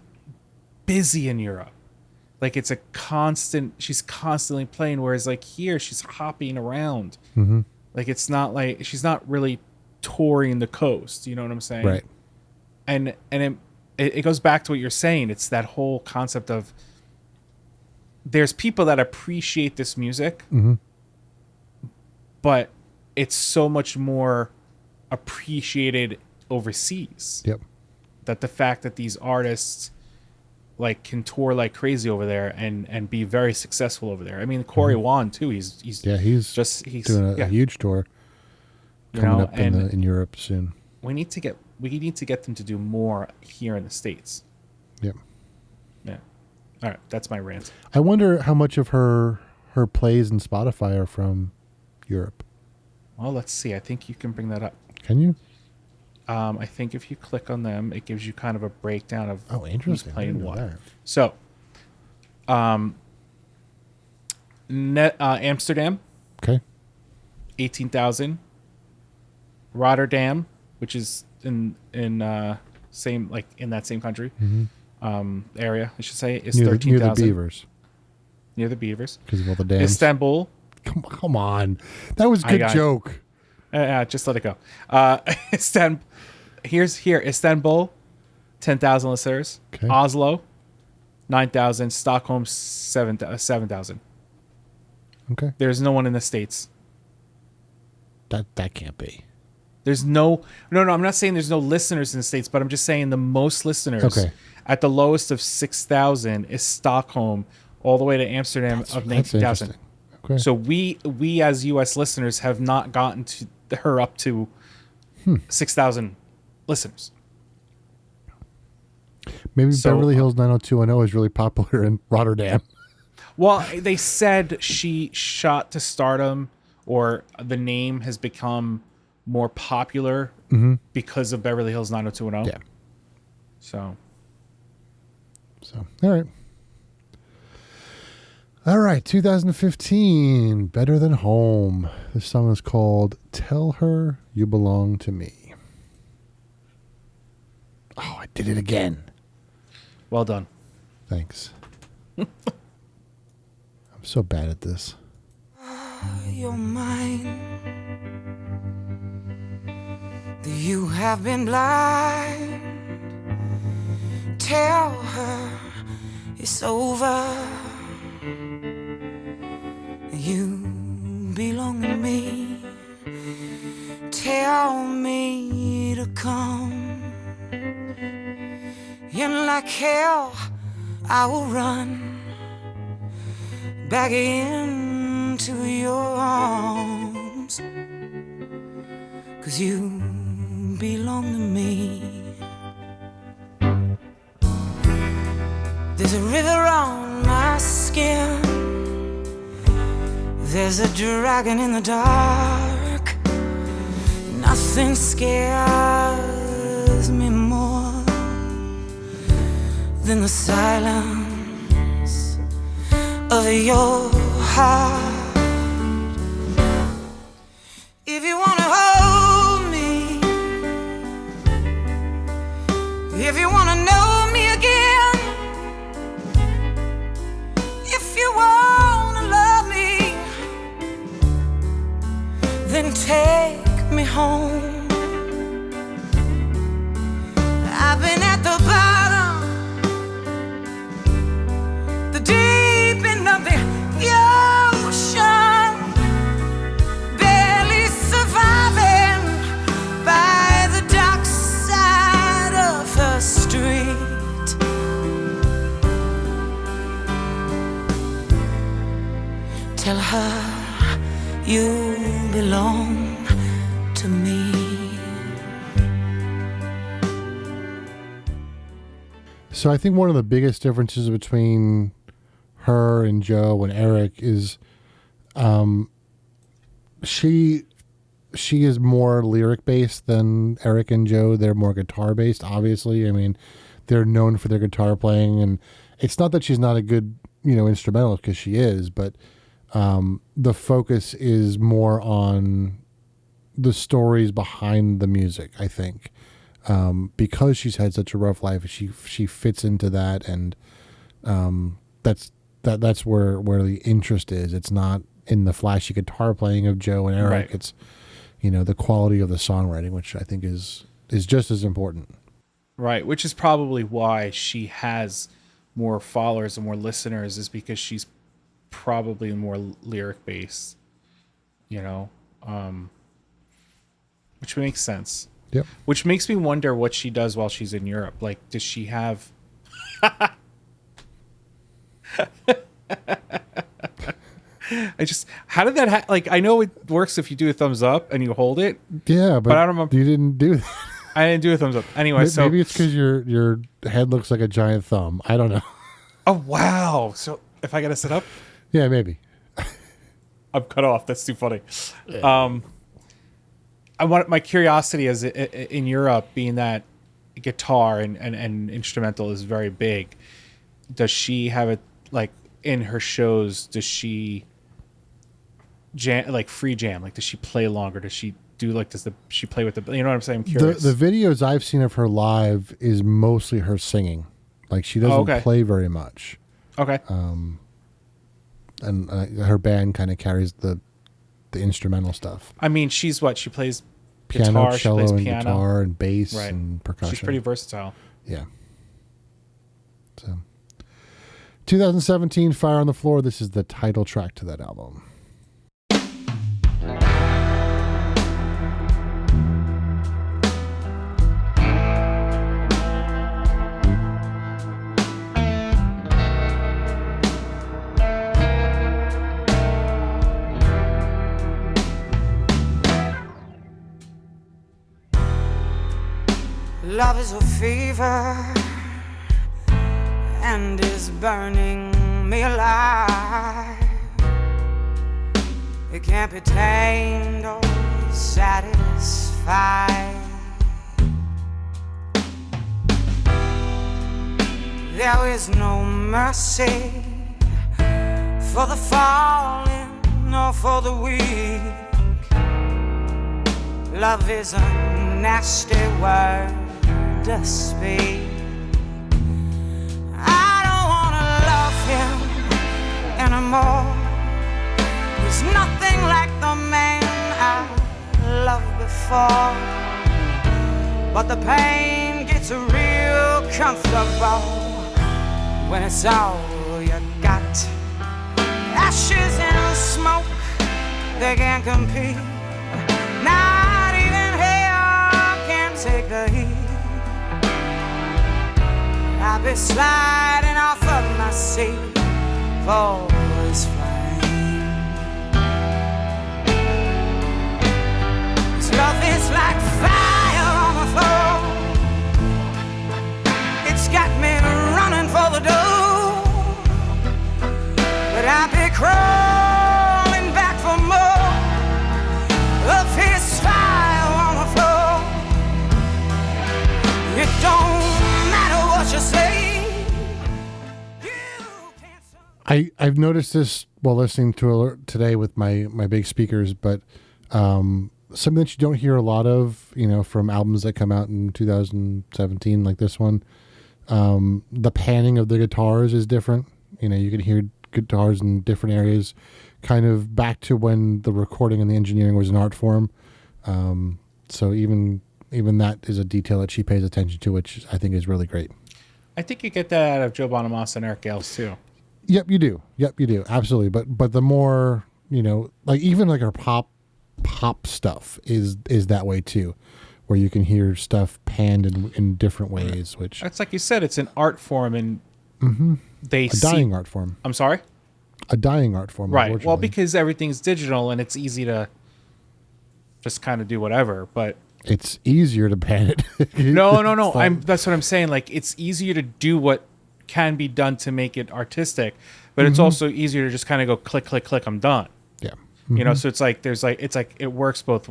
busy in Europe. Like it's she's constantly playing. Whereas like here, she's hopping around. Mm-hmm. Like it's not like she's not really touring the coast. You know what I'm saying? Right. And it goes back to what you're saying. It's that whole concept of there's people that appreciate this music, but it's so much more appreciated overseas. Yep. That the fact that these artists like can tour like crazy over there and be very successful over there. I mean, Corey Wan too. He's doing a huge tour coming up in Europe soon. We need to get them to do more here in the States. Yep. Yeah. All right, that's my rant. I wonder how much of her plays in Spotify are from Europe. Well, let's see. I think you can bring that up. Can you? I think if you click on them, it gives you kind of a breakdown of who's playing what. That. So, Amsterdam, okay, 18,000. Rotterdam, which is in same like in that same country, area, I should say, is 13,000. Near the Beavers. Near the Beavers. Because of all the dams. Istanbul. Come on. That was a good joke. Just let it go. Istanbul. Istanbul, 10,000 listeners. Okay. Oslo, 9,000. Stockholm, 7,000. Okay. There's no one in the States. That can't be. There's no. I'm not saying there's no listeners in the States, but I'm just saying the most listeners at the lowest of 6,000 is Stockholm, all the way to Amsterdam of 19,000. Okay. So we as U.S. listeners have not gotten to her up to 6,000 listeners. Maybe Beverly Hills 90210 is really popular in Rotterdam. Well, they said she shot to stardom, or the name has become more popular because of Beverly Hills 90210. Yeah. So, all right, 2015, Better Than Home. This song is called Tell Her You Belong to Me. Oh, I did it again. Well done. Thanks. I'm so bad at this. You're mine. You have been blind. Tell her it's over. You belong to me. Tell me to come. And like hell, I will run back into your arms. 'Cause you belong to me. There's a river on my skin. There's a dragon in the dark. Nothing scares me more than the silence of your heart. If you wanna hold me, if you wanna know me again, if you wanna love me, then take me home. I've been at the bottom, the deep end of the ocean, barely surviving by the dark side of the street. Tell her you belong to me. So I think one of the biggest differences between her and Joe and Eric is she is more lyric based than Eric and Joe. They're more guitar based, obviously. I mean, they're known for their guitar playing, and it's not that she's not a good, instrumentalist, because she is, but the focus is more on the stories behind the music, I think. Because she's had such a rough life, she fits into that, and that's where the interest is. It's not in the flashy guitar playing of Joe and Eric. Right. It's the quality of the songwriting, which I think is just as important. Right, which is probably why she has more followers and more listeners, is because she's probably more lyric based, which makes sense. Yep. Which makes me wonder what she does while she's in Europe. Like, does she have... how did that I know it works if you do a thumbs up and you hold it. Yeah, but I don't remember. You didn't do that. I didn't do a thumbs up. Anyway, so... Maybe it's because your head looks like a giant thumb. I don't know. Oh, wow. So if I got to sit up? Yeah, maybe. I'm cut off. That's too funny. Yeah. My curiosity is in Europe, being that guitar and instrumental is very big. Does she have it in her shows? Does she jam, free jam? Does she play longer? Does she do she play with the? You know what I'm saying? I'm curious. The videos I've seen of her live is mostly her singing. She doesn't play very much. Okay. And her band kind of carries the instrumental stuff. I mean, she's what? She plays piano, guitar, cello, she plays and piano. guitar, and bass, right. and percussion. She's pretty versatile. Yeah. So, 2017, Fire on the Floor. This is the title track to that album. Love is a fever and is burning me alive. It can't be tamed or satisfied. There is no mercy for the fallen or for the weak. Love is a nasty word to speak. I don't wanna love him anymore. He's nothing like the man I loved before. But the pain gets real comfortable when it's all you got. Ashes and smoke, they can't compete. Not even hell can take the heat. I'll be sliding off of my seat for his flame. His love is like fire on the floor. It's got me running for the door, but I'll be crawling back for more of his fire on the floor. It don't matter what you say. I've noticed this while listening to it today with my big speakers, but something that you don't hear a lot of, from albums that come out in 2017, like this one. The panning of the guitars is different. You can hear guitars in different areas, kind of back to when the recording and the engineering was an art form. So even that is a detail that she pays attention to, which I think is really great. I think you get that out of Joe Bonamassa and Eric Gales too. Yep, you do. Absolutely. But the more, like even like our pop stuff is that way too, where you can hear stuff panned in different ways, which it's like you said, it's an art form, and a dying art form. I'm sorry? A dying art form. Right. Well, because everything's digital and it's easy to just kind of do whatever, but it's easier to pan it. No. That's what I'm saying. Like, it's easier to do what can be done to make it artistic, but it's also easier to just kind of go click, click, click. I'm done. Yeah. So it's like it works both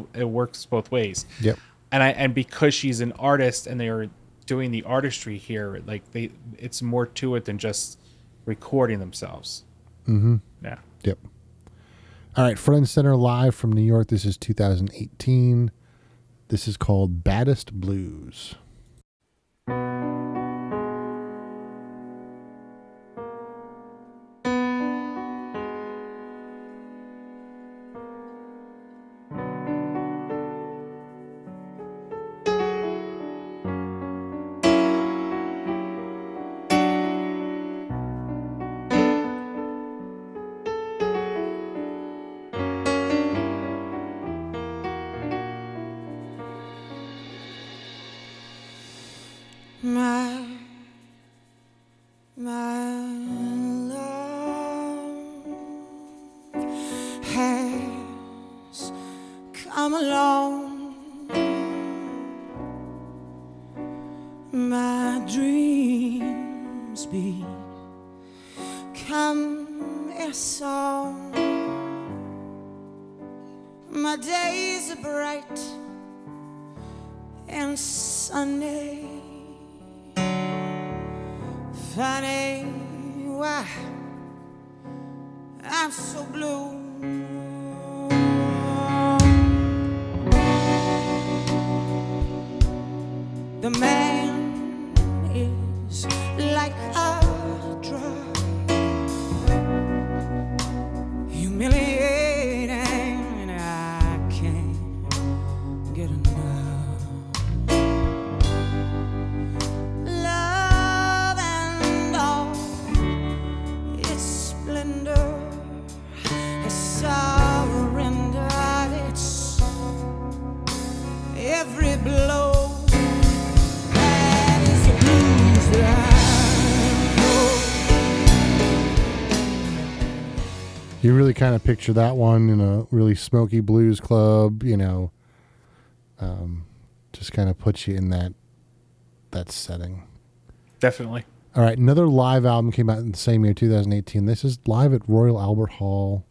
ways. Yep. And because she's an artist and they are doing the artistry here, like it's more to it than just recording themselves. Mm-hmm. Yeah. Yep. All right, Front and Center live from New York. This is 2018. This is called Baddest Blues. My love has come along. My dreams become a song. My days are bright and sunny. Funny why I'm so blue. The man is like a drug, humiliating, and I can't get enough. Every blow, that is the blues that I know. You really kind of picture that one in a really smoky blues club, just kind of puts you in that setting. Definitely. All right, another live album came out in the same year, 2018. This is live at Royal Albert Hall.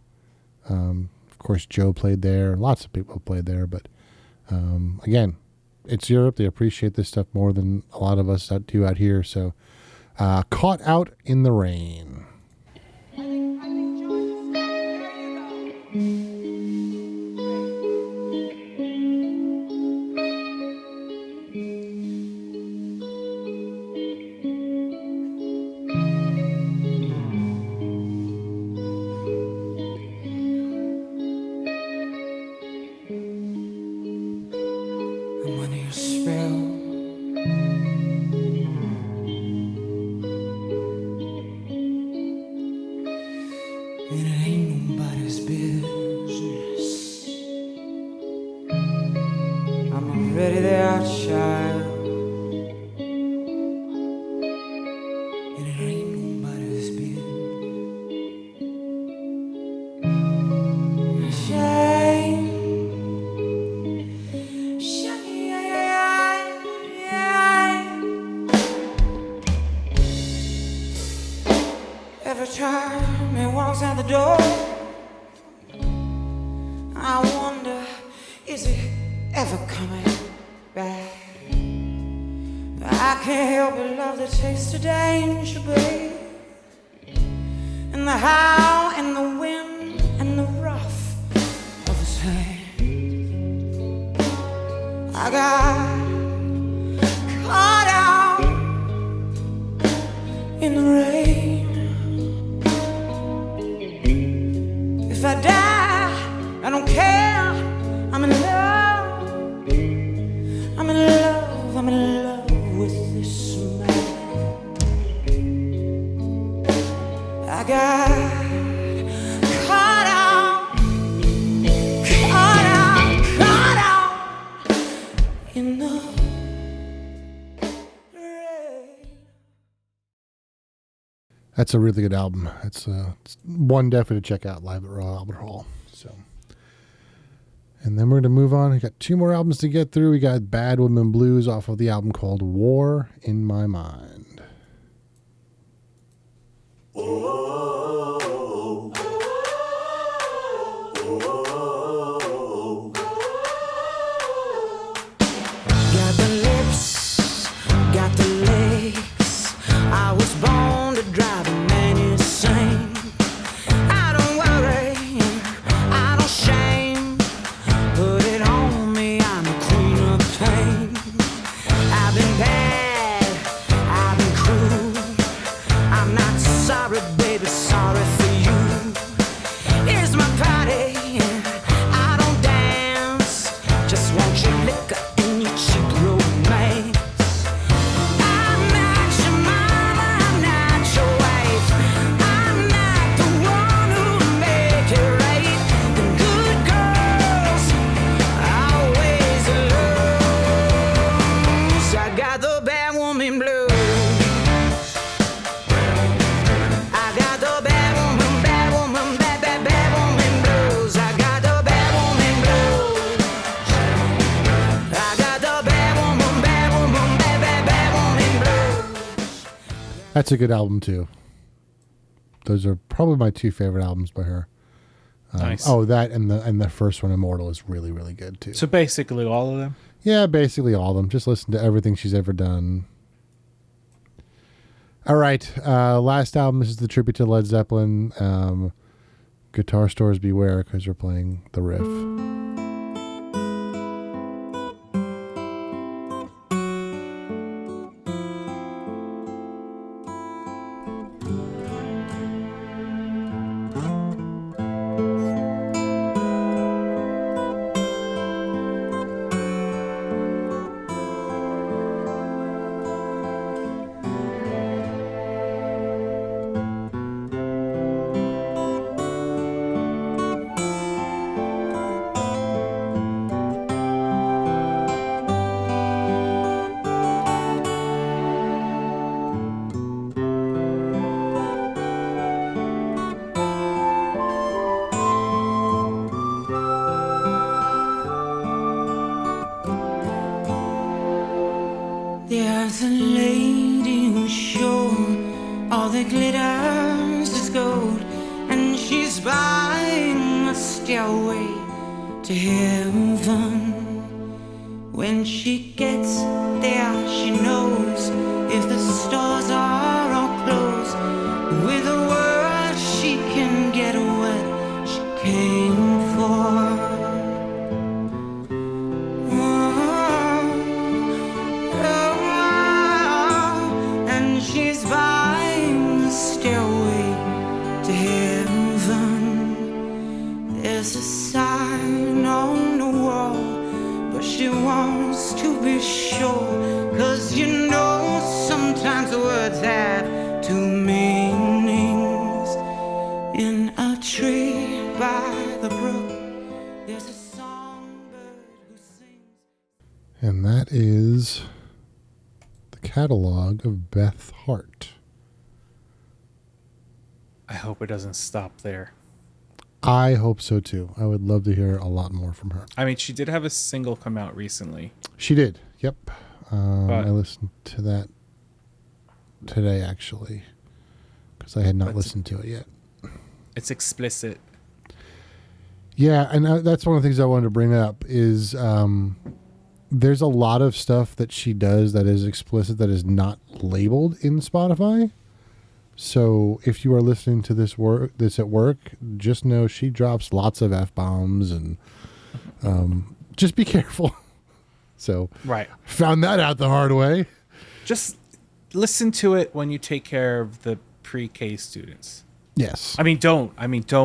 Of course, Joe played there. Lots of people played there, but again, it's Europe. They appreciate this stuff more than a lot of us do out here. So, Caught Out in the Rain. That's a really good album. It's one definitely to check out live at Royal Albert Hall. So, and then we're going to move on. We got two more albums to get through. We got Bad Woman Blues off of the album called War in My Mind. Got the lips, got the legs. I was born to drive a man insane. I don't worry, I don't shame. Put it on me, I'm the queen of pain. I've been bad, I've been cruel. I'm not sorry, baby, sorry for you. Here's my party, I don't dance. Just want your liquor and your cheap romance. I'm not your mama, I'm not your wife. I'm not the one who'll make it right. The good girls always lose. I got the bad woman blues. I got the bad woman, bad woman, bad, bad, bad woman blues. I got the bad woman blues. I got the bad woman, bad, bad woman blues. That's a good album too. Those are probably my two favorite albums by her. Nice. Oh, that and the first one, Immortal, is really, really good too. So basically all of them? Yeah, basically all of them. Just listen to everything she's ever done. All right. Last album, this is the tribute to Led Zeppelin. Guitar Stores Beware, because we're playing the riff. to heaven. When she gets there, she knows if the stores are all closed. With a word, she can get what she came for. And she's buying the stairway to heaven. There's a sign on the wall, but she wants to be sure. 'Cause you know sometimes the words have two meanings. In a tree by the brook, there's a songbird who sings. And that is the catalog of Beth Hart. I hope it doesn't stop there. I hope so too. I would love to hear a lot more from her. I mean, she did have a single come out recently. She did. Yep. But- I listened to that today, actually, because I had not listened to it yet. It's explicit. Yeah, and that's one of the things I wanted to bring up is there's a lot of stuff that she does that is explicit that is not labeled in Spotify. So if you are listening to this at work, just know she drops lots of F-bombs and just be careful. So Right. found that out the hard way. Just listen to it when you take care of the pre-K students. Yes. I mean, don't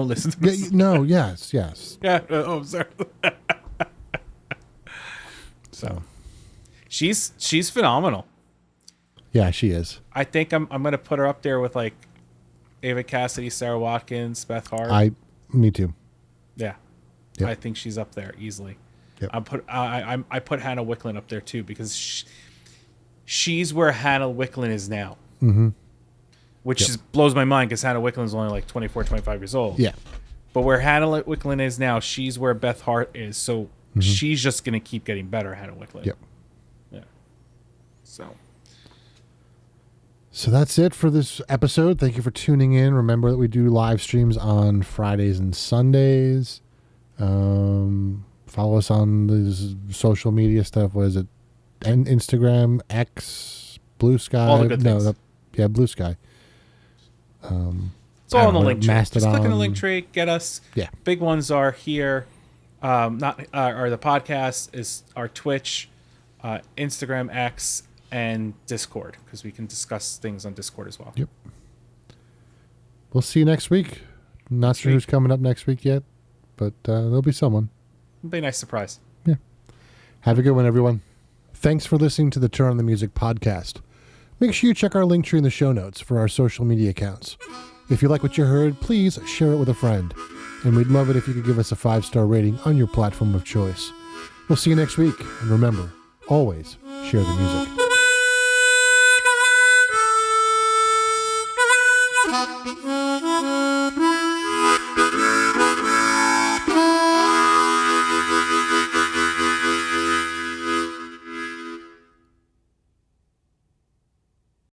listen to Yeah, this. no, yes. Yeah. Oh, sorry. So she's phenomenal. Yeah, she is. I think I'm gonna put her up there with like Ava Cassidy, Sarah Watkins, Beth Hart. Me too. Yeah, Yep. I think she's up there easily. Yep. I put Hannah Wicklund up there too because she's where Hannah Wicklund is now. Mm-hmm. Which blows my mind because Hannah Wicklund is only like 24, 25 years old. Yeah. But where Hannah Wicklund is now, she's where Beth Hart is. So she's just gonna keep getting better, Hannah Wicklund. Yep. Yeah. So that's it for this episode. Thank you for tuning in. Remember that we do live streams on Fridays and Sundays. Follow us on the social media stuff. What is it? And Instagram, X, Blue Sky. All the good things. Blue Sky. It's all on the link tree. Mastodon. Just click on the link tree, get us. Yeah. Big ones are here. Or the podcast is our Twitch, Instagram, X, and Discord because we can discuss things on Discord as well. Yep. We'll see you next week. Not sure who's coming up next week yet, but there'll be someone. It'll be a nice surprise. Yeah. Have a good one, everyone. Thanks for listening to the Turn on the Music podcast. Make sure you check our link tree in the show notes for our social media accounts. If you like what you heard, please share it with a friend. And we'd love it if you could give us a 5-star rating on your platform of choice. We'll see you next week. And remember, always share the music.